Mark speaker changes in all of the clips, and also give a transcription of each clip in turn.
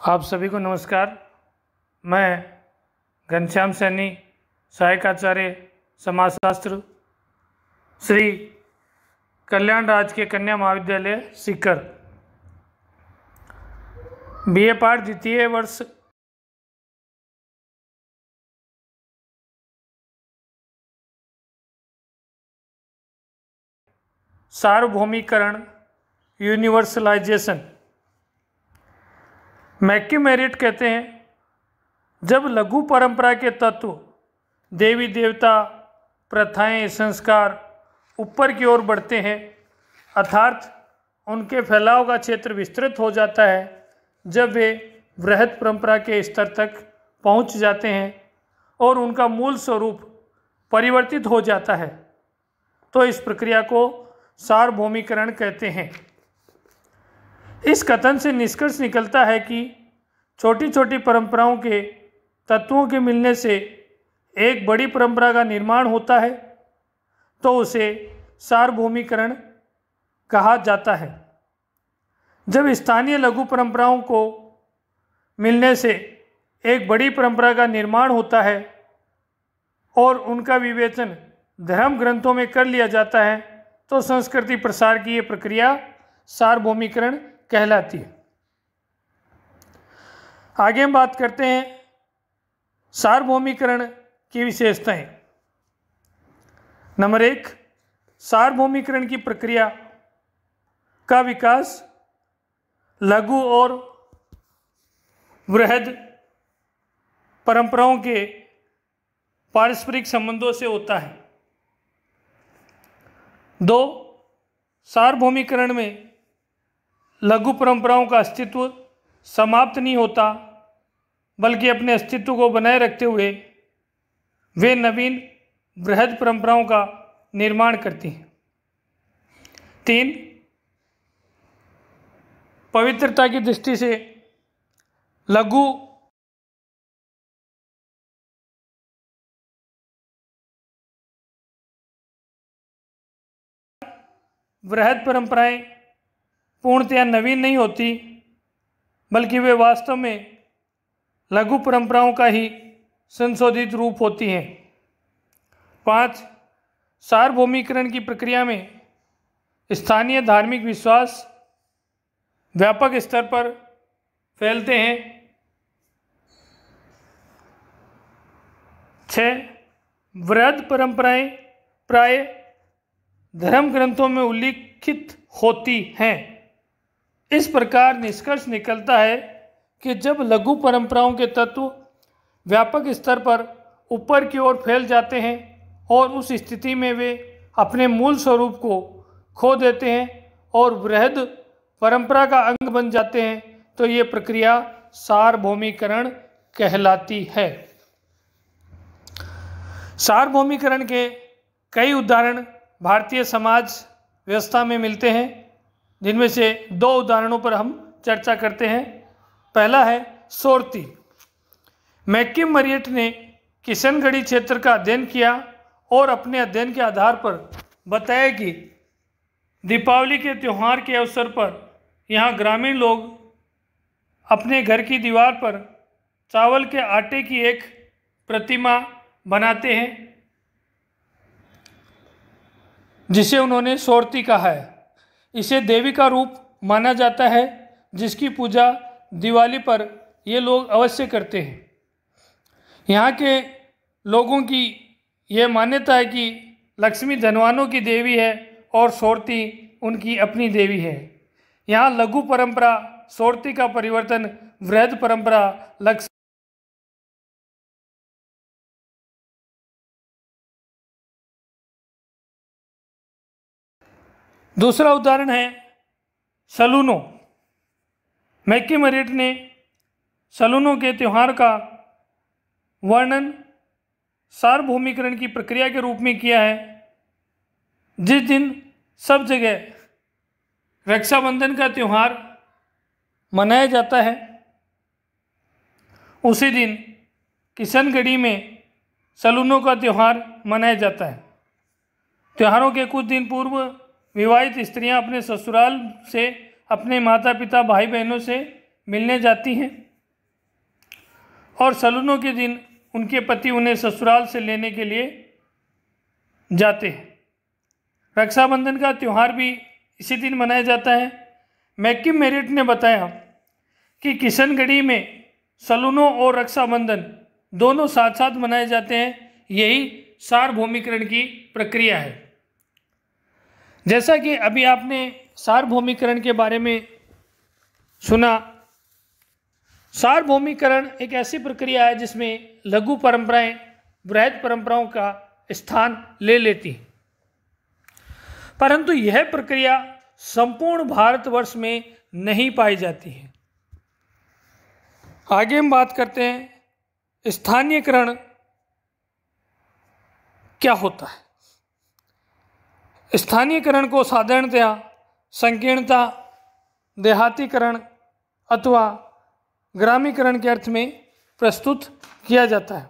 Speaker 1: आप सभी को नमस्कार। मैं घनश्याम सैनी, सहायक आचार्य समाजशास्त्र, श्री कल्याण राजकीय कन्या महाविद्यालय सीकर, BA पाठ द्वितीय वर्ष सार्वभौमिकरण यूनिवर्सलाइजेशन। मैक्यूमेरिट कहते हैं, जब लघु परंपरा के तत्व, देवी देवता, प्रथाएं, संस्कार ऊपर की ओर बढ़ते हैं, अर्थात उनके फैलाव का क्षेत्र विस्तृत हो जाता है, जब वे वृहद परंपरा के स्तर तक पहुंच जाते हैं और उनका मूल स्वरूप परिवर्तित हो जाता है, तो इस प्रक्रिया को सार्वभौमिकरण कहते हैं। इस कथन से निष्कर्ष निकलता है कि छोटी छोटी परंपराओं के तत्वों के मिलने से एक बड़ी परंपरा का निर्माण होता है, तो उसे सार्वभौमिकरण कहा जाता है। जब स्थानीय लघु परंपराओं को मिलने से एक बड़ी परंपरा का निर्माण होता है और उनका विवेचन धर्म ग्रंथों में कर लिया जाता है, तो संस्कृति प्रसार की ये प्रक्रिया सार्वभौमिकरण कहलाती है। आगे हम बात करते हैं सार्वभौमिकरण की विशेषताएं। नंबर 1, सार्वभौमिकरण की प्रक्रिया का विकास लघु और वृहद परंपराओं के पारस्परिक संबंधों से होता है। 2, सार्वभौमिकरण में लघु परंपराओं का अस्तित्व समाप्त नहीं होता, बल्कि अपने अस्तित्व को बनाए रखते हुए वे नवीन वृहद परंपराओं का निर्माण करती हैं। 3, पवित्रता की दृष्टि से लघु वृहद परंपराएं पूर्णतया नवीन नहीं होती, बल्कि वे वास्तव में लघु परंपराओं का ही संशोधित रूप होती हैं। 5, सार्वभौमिकरण की प्रक्रिया में स्थानीय धार्मिक विश्वास व्यापक स्तर पर फैलते हैं। 6, वृहद परंपराएं प्राय धर्म ग्रंथों में उल्लिखित होती हैं। इस प्रकार निष्कर्ष निकलता है कि जब लघु परंपराओं के तत्व व्यापक स्तर पर ऊपर की ओर फैल जाते हैं और उस स्थिति में वे अपने मूल स्वरूप को खो देते हैं और वृहद परंपरा का अंग बन जाते हैं, तो ये प्रक्रिया सार्वभौमिकरण कहलाती है। सार्वभौमिकरण के कई उदाहरण भारतीय समाज व्यवस्था में मिलते हैं, जिनमें से 2 उदाहरणों पर हम चर्चा करते हैं। पहला है सोरती। मैक्यूमेरिट ने किशनगढ़ी क्षेत्र का अध्ययन किया और अपने अध्ययन के आधार पर बताया कि दीपावली के त्यौहार के अवसर पर यहाँ ग्रामीण लोग अपने घर की दीवार पर चावल के आटे की एक प्रतिमा बनाते हैं, जिसे उन्होंने सोरती कहा है। इसे देवी का रूप माना जाता है, जिसकी पूजा दिवाली पर ये लोग अवश्य करते हैं। यहाँ के लोगों की यह मान्यता है कि लक्ष्मी धनवानों की देवी है और सोरती उनकी अपनी देवी है। यहाँ लघु परंपरा सोरती का परिवर्तन वृहद परंपरा लक्ष्मी। दूसरा उदाहरण है सलूनो। मैक्यूमेरिट ने सलूनो के त्यौहार का वर्णन सार्वभौमिकरण की प्रक्रिया के रूप में किया है। जिस दिन सब जगह रक्षाबंधन का त्यौहार मनाया जाता है, उसी दिन किशनगढ़ी में सलूनो का त्यौहार मनाया जाता है। त्योहारों के कुछ दिन पूर्व विवाहित स्त्रियां अपने ससुराल से अपने माता पिता भाई बहनों से मिलने जाती हैं। और सलूनों के दिन उनके पति उन्हें ससुराल से लेने के लिए जाते हैं। रक्षाबंधन का त्यौहार भी इसी दिन मनाया जाता है। मैक्किम मेरिट ने बताया कि किशनगढ़ी में सलूनों और रक्षाबंधन दोनों साथ साथ मनाए जाते हैं। यही सार्वभौमिकरण की प्रक्रिया है। जैसा कि अभी आपने सार्वभौमिकरण के बारे में सुना, सार्वभौमिकरण एक ऐसी प्रक्रिया है जिसमें लघु परंपराएं बृहद परंपराओं का स्थान ले लेती हैं, परंतु यह प्रक्रिया संपूर्ण भारतवर्ष में नहीं पाई जाती है। आगे हम बात करते हैं स्थानीयकरण क्या होता है। स्थानीयकरण को साधारणतया संकीर्णता, देहातीकरण अथवा ग्रामीकरण के अर्थ में प्रस्तुत किया जाता है।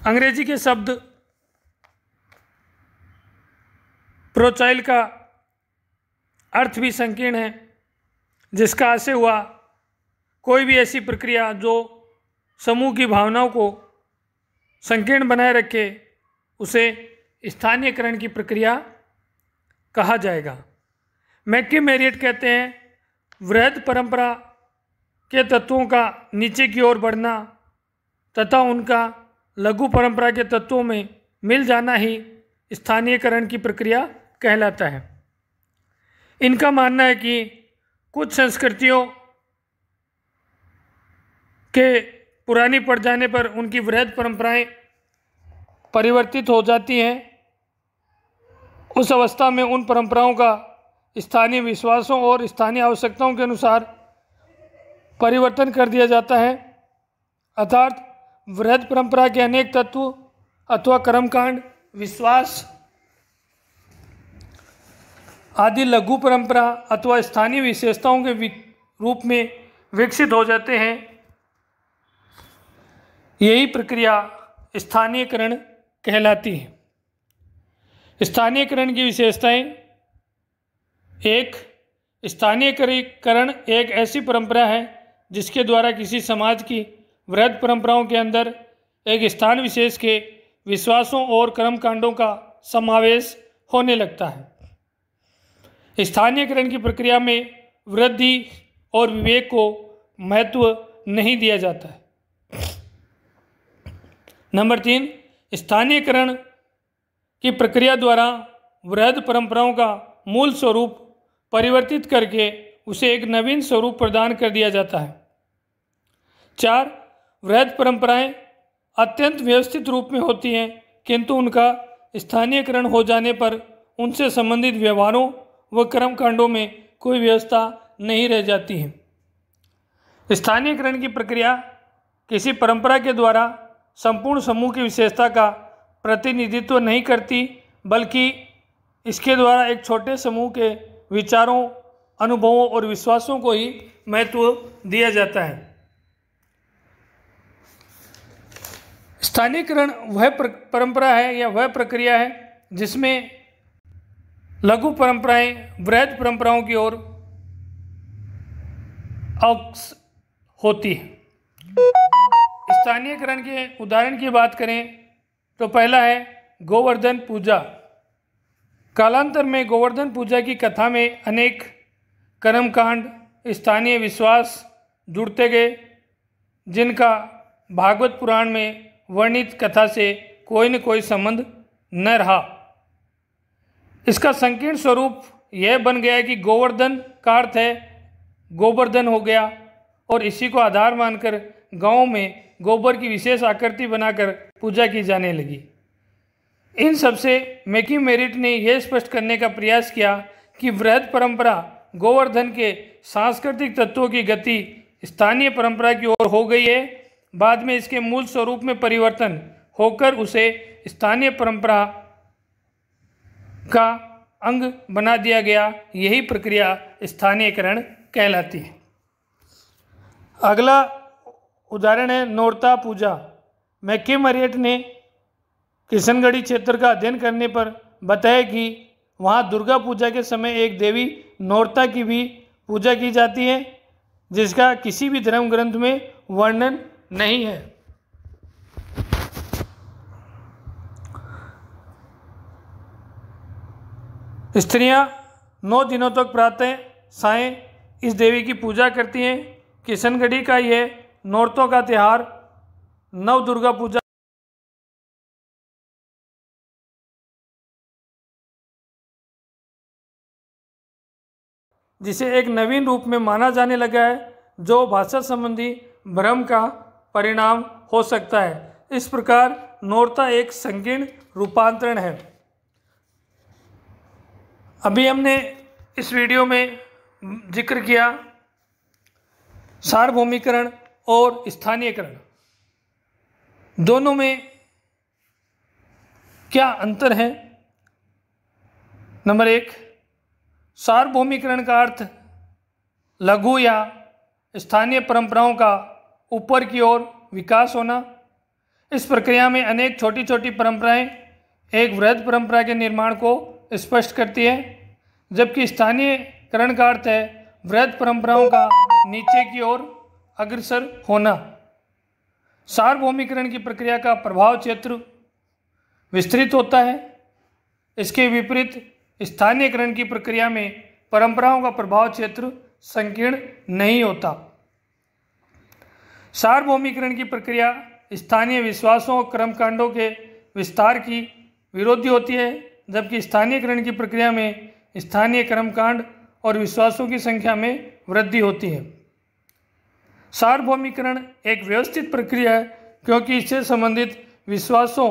Speaker 1: अंग्रेजी के शब्द प्रोचाइल का अर्थ भी संकीर्ण है, जिसका आशय हुआ कोई भी ऐसी प्रक्रिया जो समूह की भावनाओं को संकीर्ण बनाए रखे, उसे स्थानीयकरण की प्रक्रिया कहा जाएगा। मैक्किम मेरिट कहते हैं वृहद परंपरा के तत्वों का नीचे की ओर बढ़ना तथा उनका लघु परंपरा के तत्वों में मिल जाना ही स्थानीयकरण की प्रक्रिया कहलाता है। इनका मानना है कि कुछ संस्कृतियों के पुरानी पड़ जाने पर उनकी वृहद परंपराएं परिवर्तित हो जाती हैं। उस अवस्था में उन परंपराओं का स्थानीय विश्वासों और स्थानीय आवश्यकताओं के अनुसार परिवर्तन कर दिया जाता है। अर्थात वृहद परंपरा के अनेक तत्व अथवा कर्मकांड, विश्वास आदि लघु परंपरा अथवा स्थानीय विशेषताओं के रूप में विकसित हो जाते हैं। यही प्रक्रिया स्थानीयकरण कहलाती है। स्थानीयकरण की विशेषताएं: एक, स्थानीयकरण एक ऐसी परंपरा है जिसके द्वारा किसी समाज की वृहद परंपराओं के अंदर एक स्थान विशेष के विश्वासों और कर्मकांडों का समावेश होने लगता है। स्थानीयकरण की प्रक्रिया में वृद्धि और विवेक को महत्व नहीं दिया जाता है। नंबर 3, स्थानीयकरण की प्रक्रिया द्वारा वृहद परंपराओं का मूल स्वरूप परिवर्तित करके उसे एक नवीन स्वरूप प्रदान कर दिया जाता है। 4, वृहद परंपराएं अत्यंत व्यवस्थित रूप में होती हैं, किंतु उनका स्थानीयकरण हो जाने पर उनसे संबंधित व्यवहारों व कर्मकांडों में कोई व्यवस्था नहीं रह जाती है। स्थानीयकरण की प्रक्रिया किसी परंपरा के द्वारा संपूर्ण समूह की विशेषता का प्रतिनिधित्व नहीं करती, बल्कि इसके द्वारा एक छोटे समूह के विचारों, अनुभवों और विश्वासों को ही महत्व दिया जाता है। स्थानीयकरण वह परंपरा है या वह प्रक्रिया है जिसमें लघु परंपराएं वृहद परंपराओं की ओर होती है। स्थानीयकरण के उदाहरण की बात करें तो पहला है गोवर्धन पूजा। कालांतर में गोवर्धन पूजा की कथा में अनेक कर्मकांड, स्थानीय विश्वास जुड़ते गए, जिनका भागवत पुराण में वर्णित कथा से कोई न कोई संबंध न रहा। इसका संकीर्ण स्वरूप यह बन गया कि गोवर्धन का अर्थ है गोवर्धन हो गया, और इसी को आधार मानकर गाँव में गोबर की विशेष आकृति बनाकर पूजा की जाने लगी। इन सबसे मैक्किम मेरिट ने यह स्पष्ट करने का प्रयास किया कि वृहद परंपरा गोवर्धन के सांस्कृतिक तत्वों की गति स्थानीय परंपरा की ओर हो गई है। बाद में इसके मूल स्वरूप में परिवर्तन होकर उसे स्थानीय परंपरा का अंग बना दिया गया। यही प्रक्रिया स्थानीयकरण कहलाती है। अगला उदाहरण है नौरता पूजा। मैक्किम मेरिट ने किशनगढ़ी क्षेत्र का अध्ययन करने पर बताया कि वहाँ दुर्गा पूजा के समय एक देवी नौरता की भी पूजा की जाती है। जिसका किसी भी धर्म ग्रंथ में वर्णन नहीं है। स्त्रियां 9 दिनों तक प्रातः सायं इस देवी की पूजा करती हैं। किशनगढ़ी का यह नौरतों का त्यौहार नव दुर्गा पूजा जिसे एक नवीन रूप में माना जाने लगा है, जो भाषा संबंधी भ्रम का परिणाम हो सकता है। इस प्रकार नौरता एक संकीर्ण रूपांतरण है। अभी हमने इस वीडियो में जिक्र किया सार्वभौमिकरण और स्थानीयकरण, दोनों में क्या अंतर है। नंबर 1, सार्वभौमिकरण का अर्थ लघु या स्थानीय परंपराओं का ऊपर की ओर विकास होना। इस प्रक्रिया में अनेक छोटी छोटी परंपराएं एक वृहद परंपरा के निर्माण को स्पष्ट करती है, जबकि स्थानीयकरण का अर्थ है वृहद परंपराओं का नीचे की ओर अग्रसर होना। सार्वभौमिकरण की प्रक्रिया का प्रभाव क्षेत्र विस्तृत होता है। इसके विपरीत स्थानीयकरण की प्रक्रिया में परंपराओं का प्रभाव क्षेत्र संकीर्ण नहीं होता। सार्वभौमिकरण की प्रक्रिया स्थानीय विश्वासों और कर्मकांडों के विस्तार की विरोधी होती है, जबकि स्थानीयकरण की प्रक्रिया में स्थानीय कर्मकांड और विश्वासों की संख्या में वृद्धि होती है। सार्वभौमिकरण एक व्यवस्थित प्रक्रिया है क्योंकि इससे संबंधित विश्वासों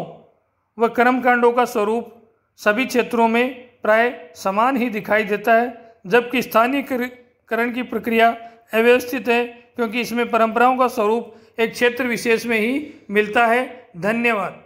Speaker 1: व कर्मकांडों का स्वरूप सभी क्षेत्रों में प्राय समान ही दिखाई देता है, जबकि स्थानीयकरण की प्रक्रिया अव्यवस्थित है क्योंकि इसमें परंपराओं का स्वरूप एक क्षेत्र विशेष में ही मिलता है। धन्यवाद।